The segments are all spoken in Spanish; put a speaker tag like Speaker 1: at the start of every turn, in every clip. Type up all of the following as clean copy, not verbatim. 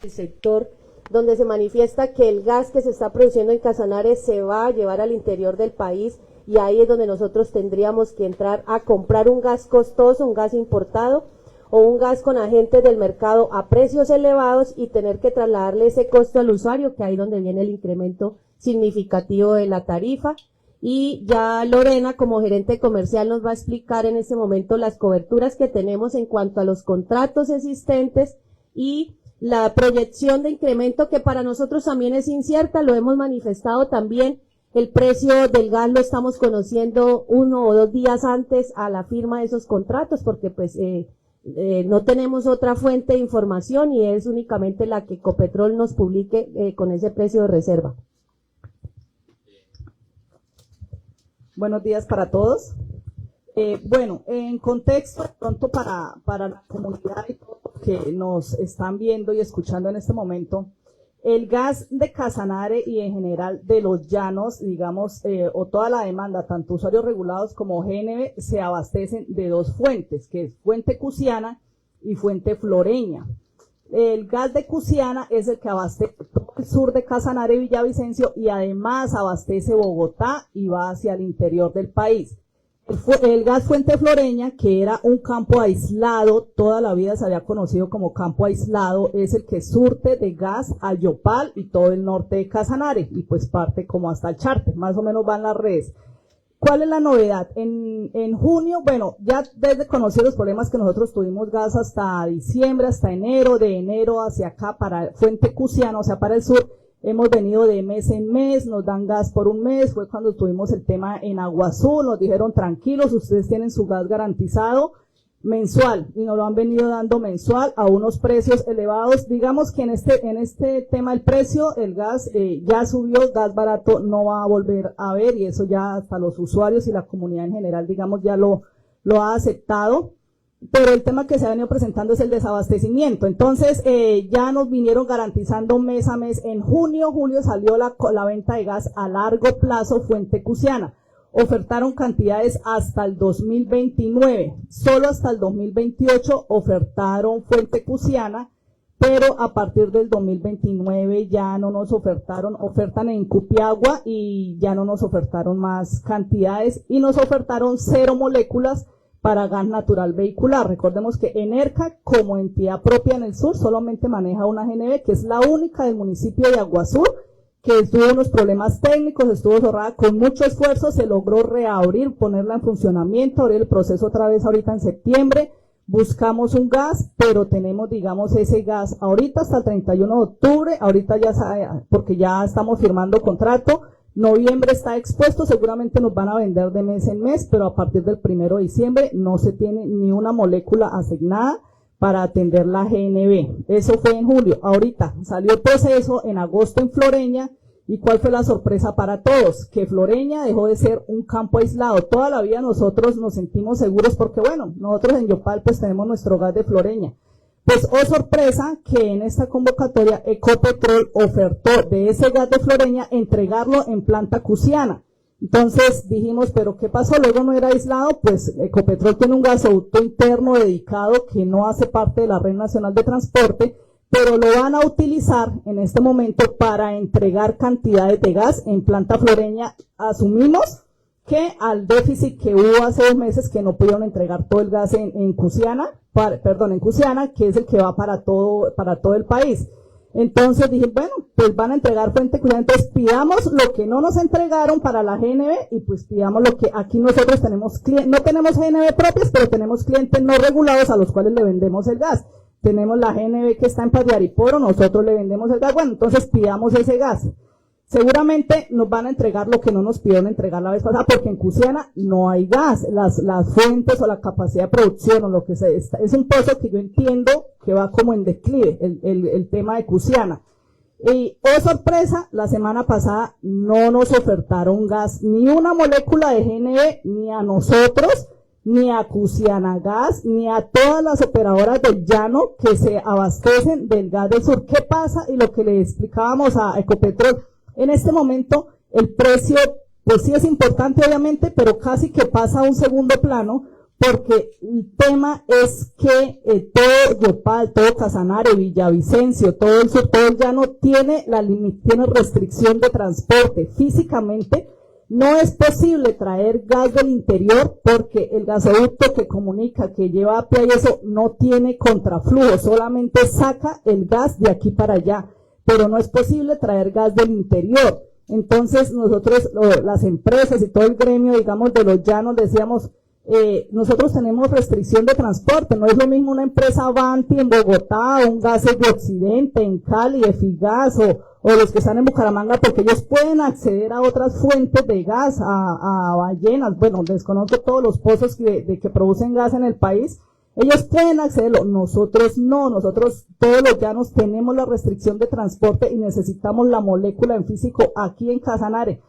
Speaker 1: el sector, donde se manifiesta que el gas que se está produciendo en Casanare se va a llevar al interior del país, y ahí es donde nosotros tendríamos que entrar a comprar un gas costoso, un gas importado o un gas con agentes del mercado a precios elevados y tener que trasladarle ese costo al usuario, que ahí es donde viene el incremento significativo de la tarifa. Y ya Lorena, como gerente comercial, nos va a explicar en este momento las coberturas que tenemos en cuanto a los contratos existentes y la proyección de incremento, que para nosotros también es incierta, lo hemos manifestado también. El precio del gas lo estamos conociendo 1 o 2 días antes a la firma de esos contratos, porque pues no tenemos otra fuente de información y es únicamente la que Ecopetrol nos publique con ese precio de reserva.
Speaker 2: Buenos días para todos. Bueno, en contexto, pronto para la comunidad y todos los que nos están viendo y escuchando en este momento, el gas de Casanare y en general de los llanos, digamos, o toda la demanda, tanto usuarios regulados como GNB, se abastecen de 2 fuentes, que es fuente Cusiana y fuente Floreña. El gas de Cusiana es el que abastece todo el sur de Casanare, Villavicencio, y además abastece Bogotá y va hacia el interior del país. El gas fuente Floreña, que era un campo aislado, toda la vida se había conocido como campo aislado, es el que surte de gas a Yopal y todo el norte de Casanare, y pues parte como hasta el Charte, más o menos van las redes. ¿Cuál es la novedad? En junio, bueno, ya desde conocer los problemas que nosotros tuvimos gas hasta diciembre, hasta enero, de enero hacia acá para Fuente Cusiana, o sea, para el sur, hemos venido de mes en mes, nos dan gas por un mes, fue cuando tuvimos el tema en Agua Azul, nos dijeron tranquilos, ustedes tienen su gas garantizado mensual, y nos lo han venido dando mensual a unos precios elevados. Digamos que en este tema el precio, el gas ya subió, gas barato no va a volver a ver, y eso ya hasta los usuarios y la comunidad en general, digamos, ya lo ha aceptado. Pero el tema que se ha venido presentando es el desabastecimiento. Entonces, ya nos vinieron garantizando mes a mes. En julio salió la venta de gas a largo plazo Fuente Cusiana. Ofertaron cantidades hasta el 2029. Solo hasta el 2028 ofertaron Fuente Cusiana, pero a partir del 2029 ya no nos ofertan en Cupiagua y ya no nos ofertaron más cantidades y nos ofertaron 0 moléculas para gas natural vehicular. Recordemos que Enerca, como entidad propia en el sur, solamente maneja una GNB, que es la única del municipio de Agua Azul, que tuvo unos problemas técnicos, estuvo cerrada con mucho esfuerzo, se logró reabrir, ponerla en funcionamiento, abrir el proceso otra vez ahorita en septiembre, buscamos un gas, pero tenemos, digamos, ese gas ahorita hasta el 31 de octubre, ahorita ya, porque ya estamos firmando contrato. Noviembre está expuesto, seguramente nos van a vender de mes en mes, pero a partir del 1 de diciembre no se tiene ni una molécula asignada para atender la GNB. Eso fue en julio. Ahorita salió el proceso en agosto en Floreña, y ¿cuál fue la sorpresa para todos? Que Floreña dejó de ser un campo aislado. Toda la vida nosotros nos sentimos seguros porque, bueno, nosotros en Yopal pues tenemos nuestro gas de Floreña. Pues, oh sorpresa, que en esta convocatoria Ecopetrol ofertó de ese gas de Floreña entregarlo en planta Cusiana. Entonces dijimos, ¿pero qué pasó? Luego no era aislado, pues Ecopetrol tiene un gasoducto interno dedicado que no hace parte de la Red Nacional de Transporte, pero lo van a utilizar en este momento para entregar cantidades de gas en planta Floreña. Asumimos que al déficit que hubo hace 2 meses que no pudieron entregar todo el gas en Cusiana, en Cusiana, que es el que va para todo el país. Entonces dije, bueno, pues van a entregar Fuente Cusiana, entonces pidamos lo que no nos entregaron para la GNB y pues pidamos lo que aquí nosotros tenemos, no tenemos GNB propias, pero tenemos clientes no regulados a los cuales le vendemos el gas. Tenemos la GNB que está en Paz de Ariporo, nosotros le vendemos el gas, bueno, entonces pidamos ese gas. Seguramente nos van a entregar lo que no nos pidieron entregar la vez pasada, porque en Cusiana no hay gas, las fuentes o la capacidad de producción o lo que sea, es un pozo que yo entiendo que va como en declive, el tema de Cusiana. Y, oh sorpresa, la semana pasada no nos ofertaron gas, ni una molécula de GNB, ni a nosotros, ni a Cusiana Gas, ni a todas las operadoras del llano que se abastecen del gas del sur. ¿Qué pasa? Y lo que le explicábamos a Ecopetrol, en este momento el precio, pues sí es importante obviamente, pero casi que pasa a un segundo plano, porque el tema es que todo Yopal, todo Casanare, Villavicencio, todo el sur, todo el llano tiene restricción de transporte. Físicamente no es posible traer gas del interior porque el gasoducto que comunica, que lleva a pie y eso, no tiene contraflujo, solamente saca el gas de aquí para allá, pero no es posible traer gas del interior. Entonces nosotros, las empresas y todo el gremio, digamos, de los llanos, decíamos, nosotros tenemos restricción de transporte, no es lo mismo una empresa Avanti en Bogotá, o un Gases de Occidente en Cali, Efigas, o los que están en Bucaramanga, porque ellos pueden acceder a otras fuentes de gas, a ballenas, bueno, desconozco todos los pozos que producen gas en el país, ellos pueden accederlo, nosotros no, nosotros todos los llanos tenemos la restricción de transporte y necesitamos la molécula en físico aquí en Casanare.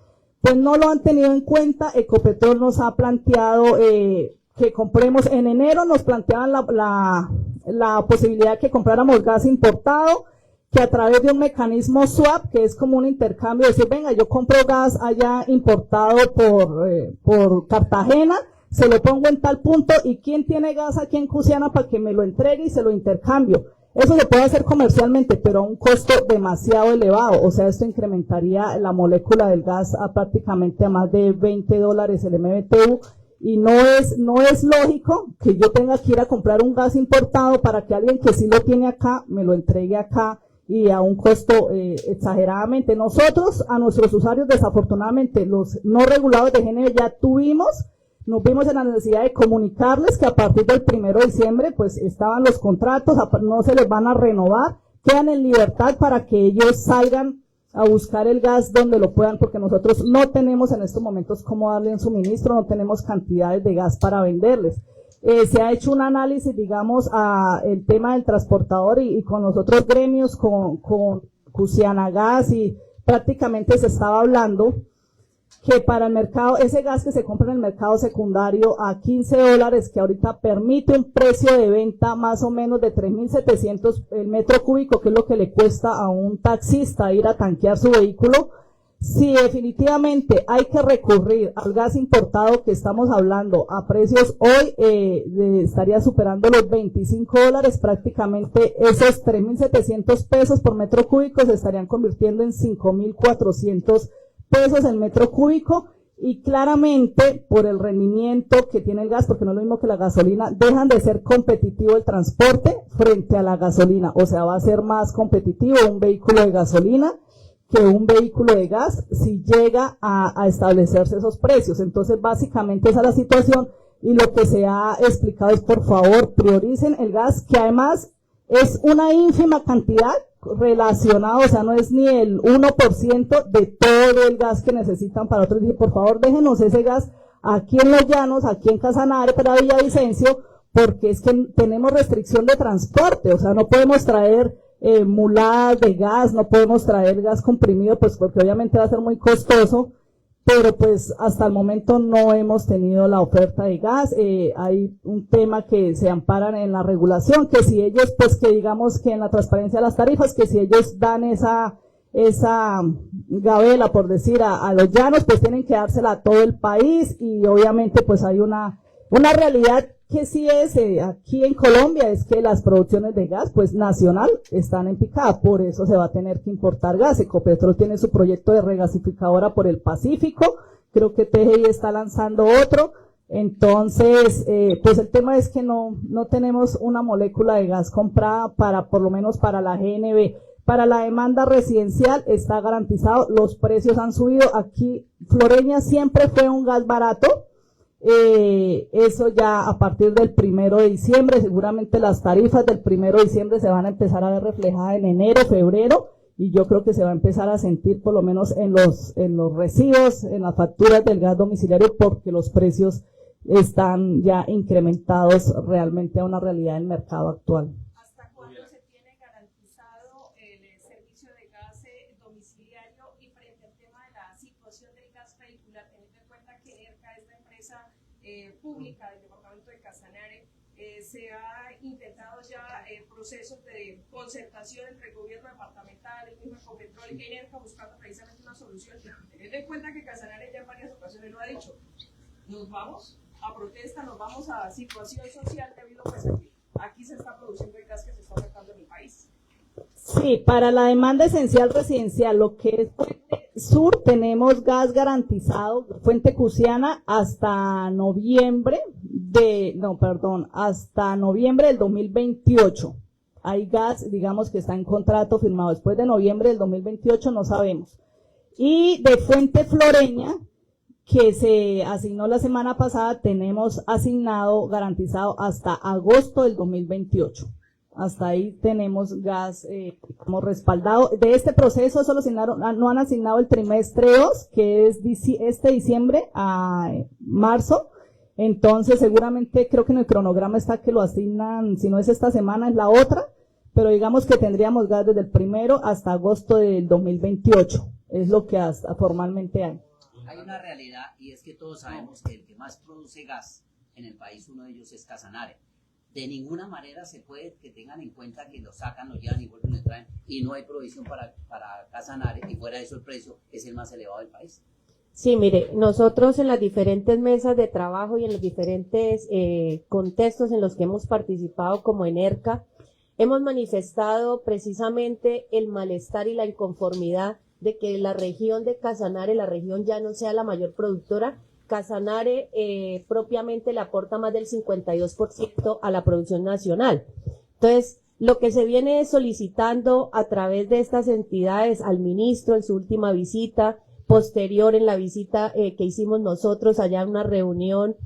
Speaker 2: Pues no lo han tenido en cuenta. Ecopetrol nos ha planteado que compremos, en enero nos planteaban la posibilidad de que compráramos gas importado, que a través de un mecanismo swap, que es como un intercambio, decir, venga, yo compro gas allá importado por Cartagena, se lo pongo en tal punto, y quién tiene gas aquí en Cusiana para que me lo entregue y se lo intercambio. Eso se puede hacer comercialmente, pero a un costo demasiado elevado. O sea, esto incrementaría la molécula del gas a prácticamente a más de $20 el MMBTU. Y no es lógico que yo tenga que ir a comprar un gas importado para que alguien que sí lo tiene acá, me lo entregue acá y a un costo exageradamente. Nosotros, a nuestros usuarios, desafortunadamente, los no regulados de GNB ya nos vimos en la necesidad de comunicarles que a partir del 1 de diciembre, pues estaban los contratos, no se les van a renovar, quedan en libertad para que ellos salgan a buscar el gas donde lo puedan, porque nosotros no tenemos en estos momentos cómo darle un suministro, no tenemos cantidades de gas para venderles. Se ha hecho un análisis, digamos, el tema del transportador y con los otros gremios, con Cusiana Gas, y prácticamente se estaba hablando que para el mercado, ese gas que se compra en el mercado secundario a $15, que ahorita permite un precio de venta más o menos de 3.700 el metro cúbico, que es lo que le cuesta a un taxista ir a tanquear su vehículo. Si definitivamente hay que recurrir al gas importado que estamos hablando a precios hoy, estaría superando los $25, prácticamente esos 3.700 pesos por metro cúbico se estarían convirtiendo en 5.400 pesos el metro cúbico, y claramente por el rendimiento que tiene el gas, porque no es lo mismo que la gasolina, dejan de ser competitivo el transporte frente a la gasolina. O sea, va a ser más competitivo un vehículo de gasolina que un vehículo de gas si llega a establecerse esos precios. Entonces, básicamente esa es la situación, y lo que se ha explicado es, por favor, prioricen el gas, que además es una ínfima cantidad relacionado, o sea, no es ni el 1% de todo el gas que necesitan para otros. Dije, por favor, déjenos ese gas aquí en Los Llanos, aquí en Casanare, para Villavicencio, porque es que tenemos restricción de transporte, o sea, no podemos traer muladas de gas, no podemos traer gas comprimido, pues porque obviamente va a ser muy costoso, pero pues hasta el momento no hemos tenido la oferta de gas. Hay un tema que se amparan en la regulación, que si ellos, pues que digamos que en la transparencia de las tarifas, que si ellos dan esa gabela, por decir, a los llanos, pues tienen que dársela a todo el país, y obviamente pues hay una realidad que sí es aquí en Colombia, es que las producciones de gas, pues nacional, están en picada, por eso se va a tener que importar gas. Ecopetrol tiene su proyecto de regasificadora por el Pacífico, creo que TGI está lanzando otro. Entonces, pues el tema es que no tenemos una molécula de gas comprada por lo menos para la GNB. Para la demanda residencial está garantizado, los precios han subido. Aquí, Floreña siempre fue un gas barato. Eso ya a partir del 1 de diciembre, seguramente las tarifas del 1 de diciembre se van a empezar a ver reflejadas en enero, febrero, y yo creo que se va a empezar a sentir por lo menos en los recibos, en las facturas del gas domiciliario, porque los precios están ya incrementados realmente a una realidad del mercado actual.
Speaker 3: ¿Hasta cuándo se tiene garantizado el servicio de gas domiciliario? Y frente al tema de la situación del gas vehicular, teniendo en cuenta que ERCA es la empresa pública del departamento de Casanare, se ha intentado ya procesos de concertación entre el gobierno departamental, el mismo Ecopetrol y ERCA, buscando precisamente una solución, teniendo en cuenta que Casanare ya en varias ocasiones lo ha dicho. ¿Nos vamos? a protesta, nos vamos a situación social debido pues a que aquí se está produciendo el gas que se está sacando en el país.
Speaker 2: Sí, para la demanda esencial residencial, lo que es Fuente Sur, tenemos gas garantizado, Fuente Cusiana, hasta noviembre del 2028. Hay gas, digamos, que está en contrato firmado. Después de noviembre del 2028 no sabemos. Y de Fuente Floreña, que se asignó la semana pasada, tenemos asignado, garantizado hasta agosto del 2028. Hasta ahí tenemos gas como respaldado. De este proceso solo no han asignado el trimestre 2, que es este diciembre a marzo. Entonces seguramente creo que en el cronograma está que lo asignan, si no es esta semana es la otra, pero digamos que tendríamos gas desde el 1 hasta agosto del 2028. Es lo que hasta formalmente hay.
Speaker 4: Hay una realidad y es que todos sabemos que el que más produce gas en el país, uno de ellos es Casanare. De ninguna manera se puede que tengan en cuenta que lo sacan, lo llevan y vuelven y lo traen y no hay provisión para Casanare y fuera de eso el precio es el más elevado del país.
Speaker 1: Sí, mire, nosotros en las diferentes mesas de trabajo y en los diferentes contextos en los que hemos participado como ENERCA, hemos manifestado precisamente el malestar y la inconformidad de que la región de Casanare, la región ya no sea la mayor productora. Casanare propiamente le aporta más del 52% a la producción nacional. Entonces, lo que se viene solicitando a través de estas entidades al ministro en su última visita, posterior en la visita que hicimos nosotros allá en una reunión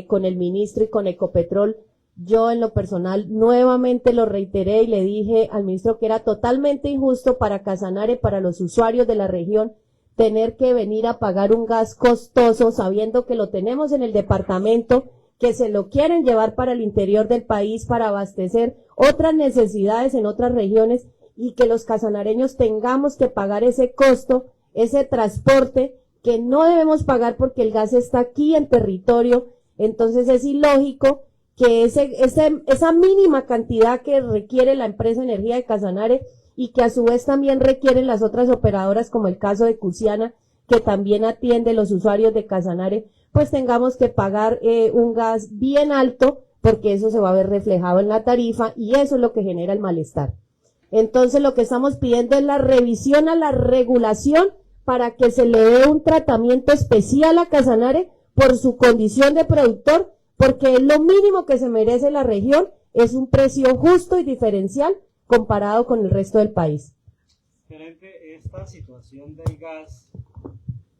Speaker 1: con el ministro y con Ecopetrol, yo en lo personal nuevamente lo reiteré y le dije al ministro que era totalmente injusto para Casanare, para los usuarios de la región, tener que venir a pagar un gas costoso sabiendo que lo tenemos en el departamento, que se lo quieren llevar para el interior del país para abastecer otras necesidades en otras regiones y que los casanareños tengamos que pagar ese costo, ese transporte que no debemos pagar porque el gas está aquí en territorio. Entonces es ilógico que esa mínima cantidad que requiere la empresa Energía de Casanare y que a su vez también requieren las otras operadoras, como el caso de Cusiana, que también atiende los usuarios de Casanare, pues tengamos que pagar un gas bien alto, porque eso se va a ver reflejado en la tarifa y eso es lo que genera el malestar. Entonces lo que estamos pidiendo es la revisión a la regulación para que se le dé un tratamiento especial a Casanare por su condición de productor, porque es lo mínimo que se merece la región, es un precio justo y diferencial comparado con el resto del país.
Speaker 5: Gerente, esta situación del gas,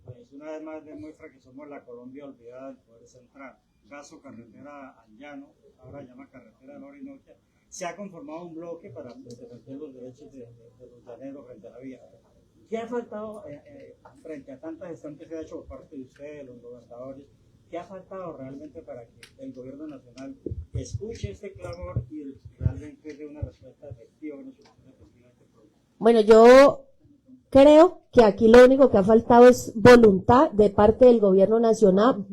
Speaker 5: pues una vez más demuestra que somos la Colombia olvidada del poder central. Caso carretera al llano, ahora llama carretera del Orinoquia, se ha conformado un bloque para defender los derechos de los llaneros frente a la vía. ¿Qué ha faltado frente a tanta gestión que se ha hecho por parte de ustedes, los gobernadores? ¿Qué ha faltado realmente para que el gobierno nacional escuche este clamor y realmente dé una respuesta efectiva, una solución efectiva a este problema?
Speaker 1: Bueno, yo creo que aquí lo único que ha faltado es voluntad de parte del gobierno nacional,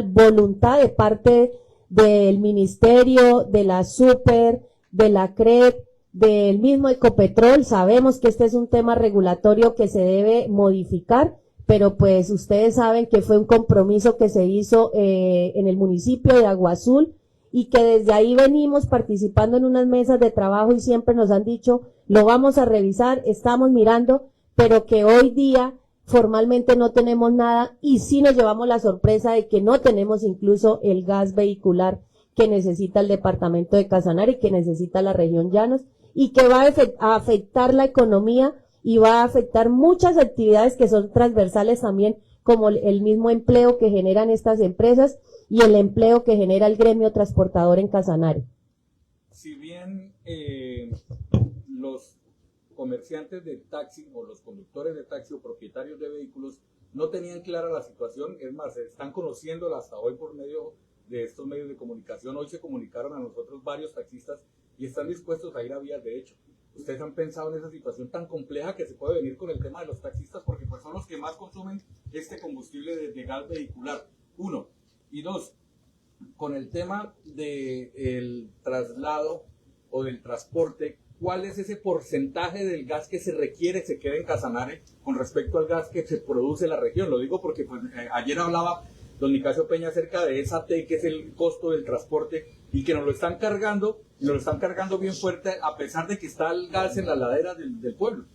Speaker 1: voluntad de parte del ministerio, de la Super, de la CREP, del mismo Ecopetrol. Sabemos que este es un tema regulatorio que se debe modificar, pero pues ustedes saben que fue un compromiso que se hizo en el municipio de Agua Azul y que desde ahí venimos participando en unas mesas de trabajo y siempre nos han dicho, lo vamos a revisar, estamos mirando, pero que hoy día formalmente no tenemos nada y sí nos llevamos la sorpresa de que no tenemos incluso el gas vehicular que necesita el departamento de Casanare y que necesita la región Llanos y que va a afectar la economía y va a afectar muchas actividades que son transversales también, como el mismo empleo que generan estas empresas y el empleo que genera el gremio transportador en Casanare.
Speaker 6: Si bien los comerciantes de taxi o los conductores de taxi o propietarios de vehículos no tenían clara la situación, es más, se están conociéndola hasta hoy por medio de estos medios de comunicación. Hoy se comunicaron a nosotros varios taxistas y están dispuestos a ir a vías de hecho. ¿Ustedes han pensado en esa situación tan compleja que se puede venir con el tema de los taxistas? Porque pues son los que más consumen este combustible de gas vehicular, uno. Y dos, con el tema del traslado o del transporte, ¿cuál es ese porcentaje del gas que se requiere, se queda en Casanare con respecto al gas que se produce en la región? Lo digo porque pues, ayer hablaba don Nicasio Peña, acerca de esa T, que es el costo del transporte, y que nos lo están cargando bien fuerte, a pesar de que está el gas en las laderas del pueblo.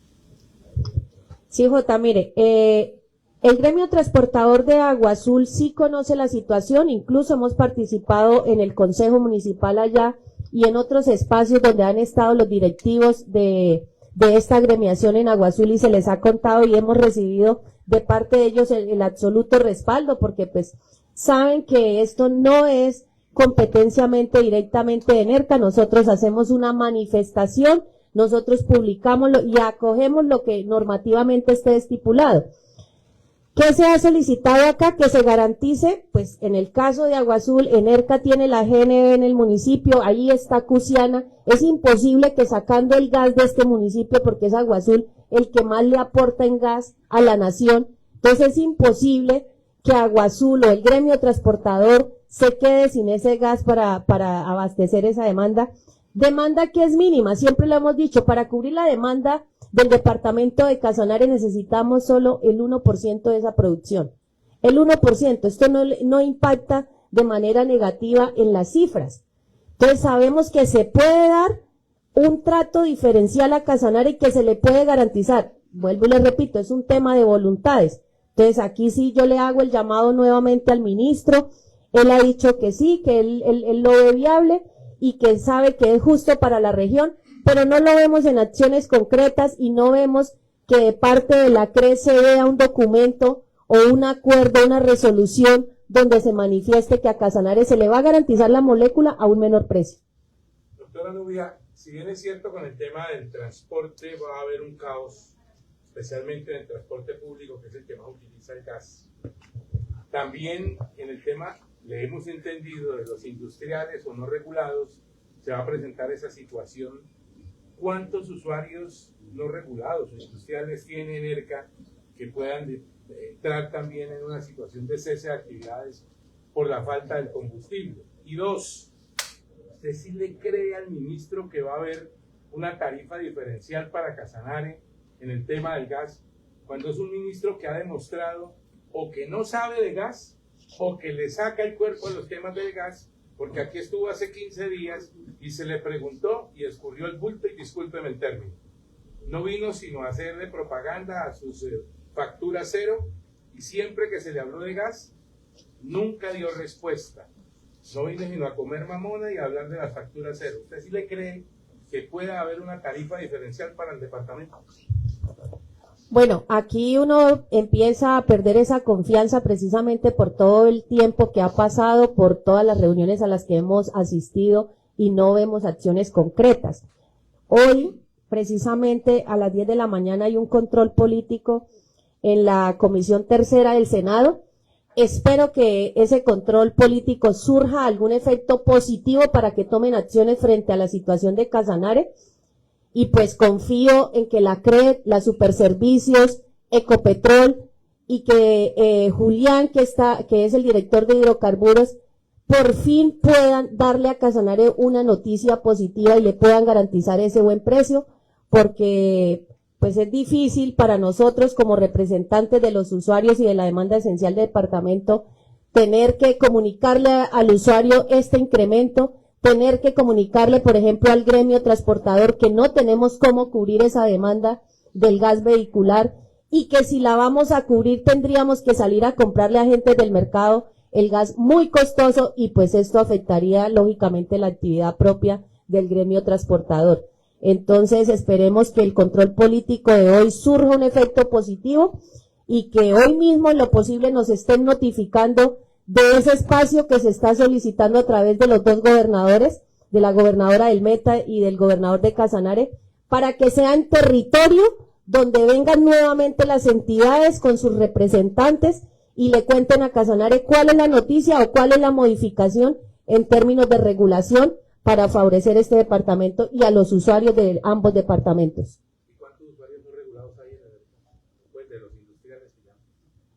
Speaker 1: Sí, Jota, mire, el gremio transportador de Agua Azul sí conoce la situación, incluso hemos participado en el Consejo Municipal allá y en otros espacios donde han estado los directivos de esta agremiación en Agua Azul y se les ha contado y hemos recibido de parte de ellos el absoluto respaldo, porque pues saben que esto no es competenciamente directamente de NERCA. Nosotros hacemos una manifestación, nosotros publicamos y acogemos lo que normativamente esté estipulado. ¿Qué se ha solicitado acá? Que se garantice, pues en el caso de Agua Azul, NERCA tiene la GNB en el municipio, ahí está Cusiana, es imposible que sacando el gas de este municipio, porque es Agua Azul el que más le aporta en gas a la nación, entonces es imposible que Agua Azul o el gremio transportador se quede sin ese gas para abastecer esa demanda que es mínima, siempre lo hemos dicho, para cubrir la demanda del departamento de Casanare necesitamos solo el 1% de esa producción. El 1%, esto no impacta de manera negativa en las cifras. Entonces sabemos que se puede dar un trato diferencial a Casanare y que se le puede garantizar. Vuelvo y le repito, es un tema de voluntades. Entonces aquí sí yo le hago el llamado nuevamente al ministro. Él ha dicho que sí, que él lo ve viable y que sabe que es justo para la región, pero no lo vemos en acciones concretas y no vemos que de parte de la CRE se vea un documento o un acuerdo, una resolución donde se manifieste que a Casanare se le va a garantizar la molécula a un menor precio.
Speaker 7: Doctora Nubia, si bien es cierto con el tema del transporte va a haber un caos, especialmente en el transporte público, que es el que más utiliza el gas, también en el tema, le hemos entendido, de los industriales o no regulados, se va a presentar esa situación. ¿Cuántos usuarios no regulados o industriales tiene NERCA que puedan entrar también en una situación de cese de actividades por la falta del combustible? Y dos, ¿usted sí le cree al ministro que va a haber una tarifa diferencial para Casanare en el tema del gas, cuando es un ministro que ha demostrado o que no sabe de gas o que le saca el cuerpo a los temas del gas? Porque aquí estuvo hace 15 días y se le preguntó y escurrió el bulto, y discúlpeme el término. No vino sino a hacerle propaganda a sus facturas cero, y siempre que se le habló de gas, nunca dio respuesta. No vino sino a comer mamona y a hablar de las facturas cero. ¿Usted sí le cree que pueda haber una tarifa diferencial para el departamento?
Speaker 1: Bueno, aquí uno empieza a perder esa confianza precisamente por todo el tiempo que ha pasado, por todas las reuniones a las que hemos asistido y no vemos acciones concretas. Hoy, precisamente a las 10 de la mañana, hay un control político en la Comisión Tercera del Senado. Espero que ese control político surja algún efecto positivo para que tomen acciones frente a la situación de Casanare. Y pues confío en que la CRE, la Superservicios, Ecopetrol y que Julián, que es el director de hidrocarburos, por fin puedan darle a Casanare una noticia positiva y le puedan garantizar ese buen precio, porque pues es difícil para nosotros como representantes de los usuarios y de la demanda esencial del departamento tener que comunicarle al usuario este incremento, tener que comunicarle, por ejemplo, al gremio transportador que no tenemos cómo cubrir esa demanda del gas vehicular y que si la vamos a cubrir tendríamos que salir a comprarle a gente del mercado el gas muy costoso y pues esto afectaría lógicamente la actividad propia del gremio transportador. Entonces esperemos que el control político de hoy surja un efecto positivo y que hoy mismo en lo posible nos estén notificando de ese espacio que se está solicitando a través de los dos gobernadores, de la gobernadora del Meta y del gobernador de Casanare, para que sea en territorio donde vengan nuevamente las entidades con sus representantes y le cuenten a Casanare cuál es la noticia o cuál es la modificación en términos de regulación para favorecer este departamento y a los usuarios de ambos departamentos.
Speaker 7: ¿Y cuántos usuarios no regulados hay pues, de los industriales?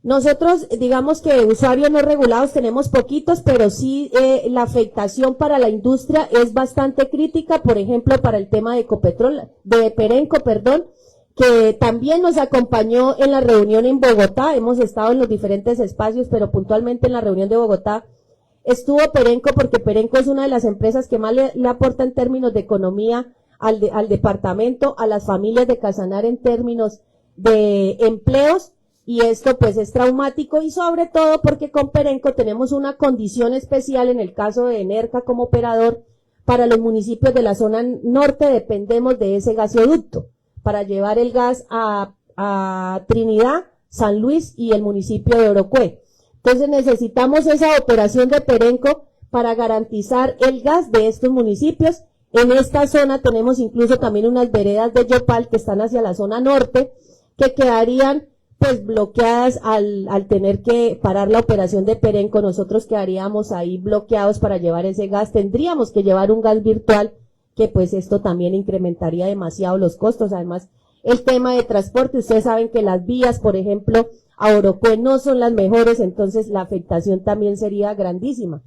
Speaker 1: Nosotros, digamos que usuarios no regulados tenemos poquitos, pero sí la afectación para la industria es bastante crítica, por ejemplo, para el tema de Ecopetrol, de Perenco, perdón, que también nos acompañó en la reunión en Bogotá. Hemos estado en los diferentes espacios, pero puntualmente en la reunión de Bogotá estuvo Perenco, porque Perenco es una de las empresas que más le aporta en términos de economía al departamento, a las familias de Casanare en términos de empleos, y esto pues es traumático, y sobre todo porque con Perenco tenemos una condición especial en el caso de Enerca como operador. Para los municipios de la zona norte dependemos de ese gasoducto para llevar el gas a Trinidad, San Luis y el municipio de Orocue. Entonces necesitamos esa operación de Perenco para garantizar el gas de estos municipios. En esta zona tenemos incluso también unas veredas de Yopal que están hacia la zona norte, que quedarían pues bloqueadas al tener que parar la operación de Perenco. Nosotros quedaríamos ahí bloqueados para llevar ese gas. Tendríamos que llevar un gas virtual, que pues esto también incrementaría demasiado los costos. Además, el tema de transporte, ustedes saben que las vías, por ejemplo, a Orocue no son las mejores, entonces la afectación también sería grandísima.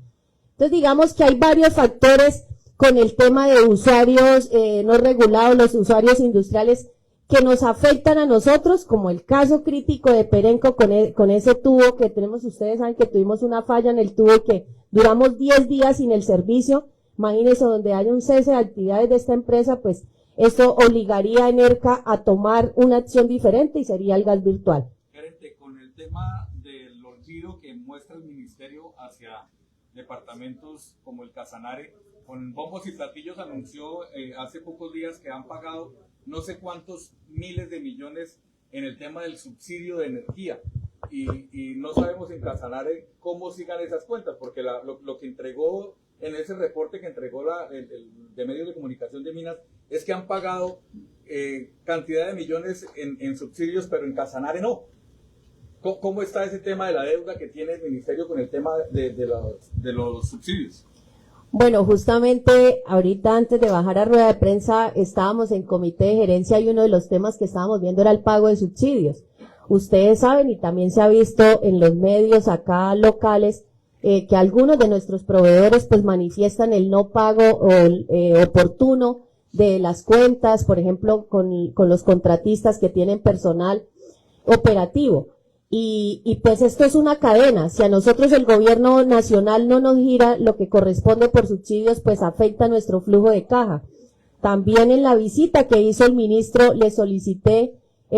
Speaker 1: Entonces digamos que hay varios factores con el tema de usuarios no regulados, los usuarios industriales, que nos afectan a nosotros, como el caso crítico de Perenco con ese tubo que tenemos. Ustedes saben que tuvimos una falla en el tubo y que duramos 10 días sin el servicio. Imagínense, donde haya un cese de actividades de esta empresa, pues esto obligaría a Enerca a tomar una acción diferente y sería el gas virtual.
Speaker 6: Gerente, con el tema del olvido que muestra el ministerio hacia departamentos como el Casanare, con bombos y platillos anunció hace pocos días que han pagado no sé cuántos miles de millones en el tema del subsidio de energía, y no sabemos en Casanare cómo sigan esas cuentas, porque lo que entregó en ese reporte que entregó de medios de comunicación de Minas es que han pagado cantidad de millones en subsidios, pero en Casanare no. ¿Cómo está ese tema de la deuda que tiene el ministerio con el tema de los subsidios?
Speaker 1: Bueno, justamente ahorita antes de bajar a rueda de prensa estábamos en comité de gerencia y uno de los temas que estábamos viendo era el pago de subsidios. Ustedes saben, y también se ha visto en los medios acá locales, que algunos de nuestros proveedores pues manifiestan el no pago oportuno de las cuentas, por ejemplo, con los contratistas que tienen personal operativo. Y pues esto es una cadena. Si a nosotros el gobierno nacional no nos gira lo que corresponde por subsidios, pues afecta nuestro flujo de caja. También en la visita que hizo el ministro le solicité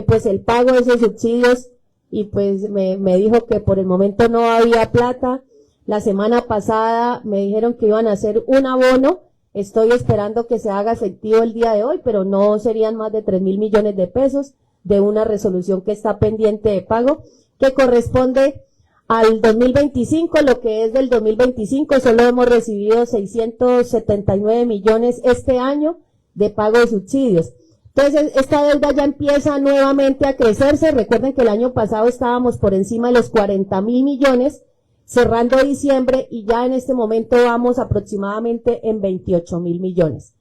Speaker 1: pues el pago de esos subsidios, y pues me dijo que por el momento no había plata. La semana pasada me dijeron que iban a hacer un abono. Estoy esperando que se haga efectivo el día de hoy, pero no serían más de 3.000 millones de pesos de una resolución que está pendiente de pago, que corresponde al 2025. Lo que es del 2025 solo hemos recibido 679 millones este año de pago de subsidios. Entonces esta deuda ya empieza nuevamente a crecerse. Recuerden que el año pasado estábamos por encima de los 40.000 millones cerrando diciembre, y ya en este momento vamos aproximadamente en 28.000 millones.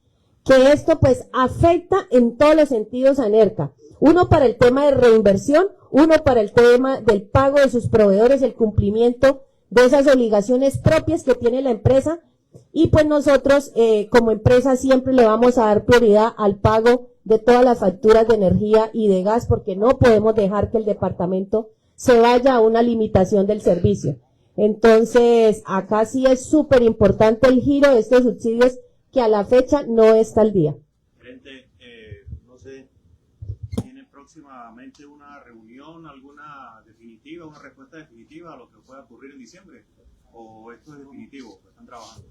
Speaker 1: Que esto pues afecta en todos los sentidos a Enerca. Uno para el tema de reinversión, uno para el tema del pago de sus proveedores, el cumplimiento de esas obligaciones propias que tiene la empresa, y pues nosotros como empresa siempre le vamos a dar prioridad al pago de todas las facturas de energía y de gas, porque no podemos dejar que el departamento se vaya a una limitación del servicio. Entonces acá sí es súper importante el giro de estos subsidios, que a la fecha no está al día.
Speaker 8: Gerente, no sé, ¿tiene próximamente una reunión, alguna definitiva, una respuesta definitiva a lo que pueda ocurrir en diciembre? ¿O esto es definitivo? ¿Están trabajando?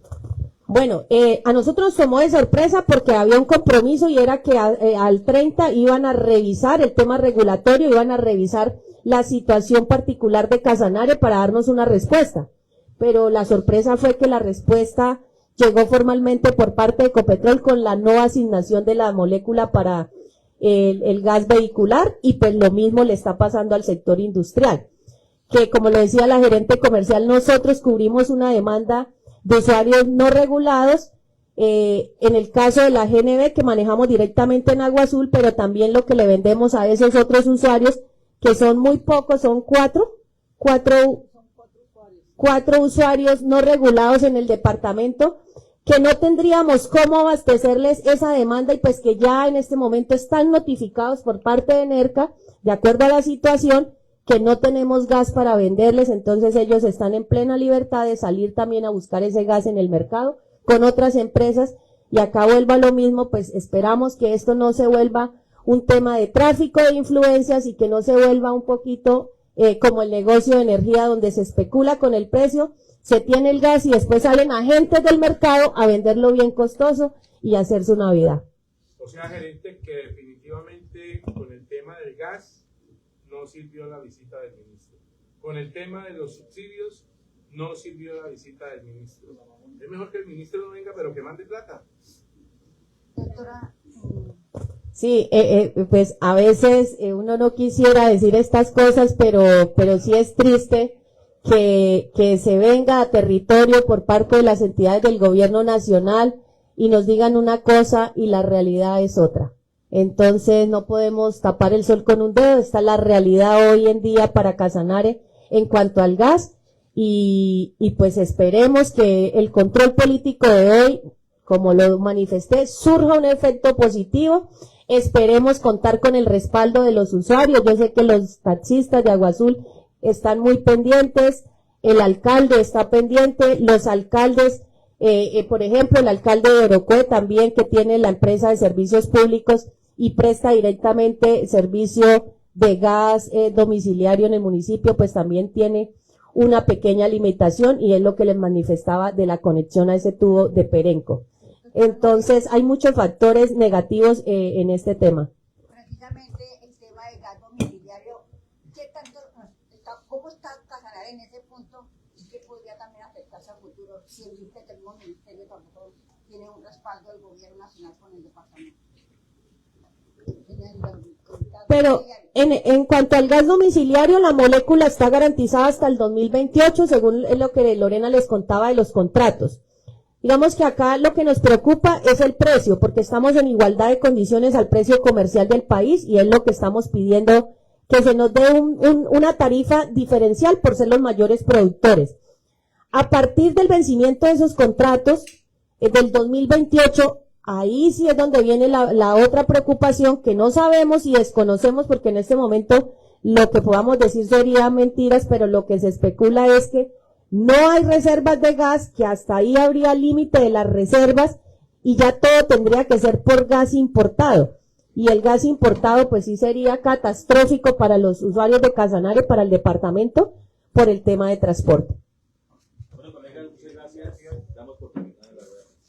Speaker 1: Bueno, a nosotros tomó de sorpresa porque había un compromiso, y era que al 30 iban a revisar el tema regulatorio, iban a revisar la situación particular de Casanare para darnos una respuesta. Pero la sorpresa fue que la respuesta llegó formalmente por parte de Ecopetrol con la no asignación de la molécula para el gas vehicular, y pues lo mismo le está pasando al sector industrial, que como lo decía la gerente comercial, nosotros cubrimos una demanda de usuarios no regulados, en el caso de la GNB, que manejamos directamente en Agua Azul, pero también lo que le vendemos a esos otros usuarios, que son muy pocos, son cuatro usuarios no regulados en el departamento, que no tendríamos cómo abastecerles esa demanda y pues que ya en este momento están notificados por parte de NERCA, de acuerdo a la situación, que no tenemos gas para venderles, entonces ellos están en plena libertad de salir también a buscar ese gas en el mercado con otras empresas, y acá vuelva lo mismo, pues esperamos que esto no se vuelva un tema de tráfico de influencias y que no se vuelva un poquito como el negocio de energía donde se especula con el precio, se tiene el gas y después salen agentes del mercado a venderlo bien costoso y hacerse una vida.
Speaker 7: O sea, gerente, que definitivamente con el tema del gas no sirvió la visita del ministro. Con el tema de los subsidios no sirvió la visita del ministro. Es mejor que el ministro no venga, pero que mande plata.
Speaker 9: Doctora,
Speaker 1: Sí, pues a veces uno no quisiera decir estas cosas, pero sí es triste que se venga a territorio por parte de las entidades del gobierno nacional y nos digan una cosa y la realidad es otra. Entonces no podemos tapar el sol con un dedo, está la realidad hoy en día para Casanare en cuanto al gas y pues esperemos que el control político de hoy, como lo manifesté, surja un efecto positivo. Esperemos contar con el respaldo de los usuarios. Yo sé que los taxistas de Agua Azul están muy pendientes, el alcalde está pendiente, los alcaldes, por ejemplo, el alcalde de Orocue también, que tiene la empresa de servicios públicos y presta directamente servicio de gas domiciliario en el municipio, pues también tiene una pequeña limitación y es lo que les manifestaba de la conexión a ese tubo de Perenco. Entonces, hay muchos factores negativos en este tema.
Speaker 9: precisamente el tema del gas domiciliario, ¿qué tanto cómo está Casanare en ese punto y qué podría también afectarse a futuro si el mismo ministerio tampoco tiene un respaldo del gobierno nacional con el departamento?
Speaker 1: Pero en cuanto al gas domiciliario, la molécula está garantizada hasta el 2028, según lo que Lorena les contaba de los contratos. Digamos que acá lo que nos preocupa es el precio, porque estamos en igualdad de condiciones al precio comercial del país y es lo que estamos pidiendo, que se nos dé una tarifa diferencial por ser los mayores productores. A partir del vencimiento de esos contratos, del 2028, ahí sí es donde viene la otra preocupación que no sabemos y desconocemos, porque en este momento lo que podamos decir sería mentiras, pero lo que se especula es que no hay reservas de gas, que hasta ahí habría límite de las reservas y ya todo tendría que ser por gas importado. Y el gas importado pues sí sería catastrófico para los usuarios de Casanare, para el departamento, por el tema de transporte.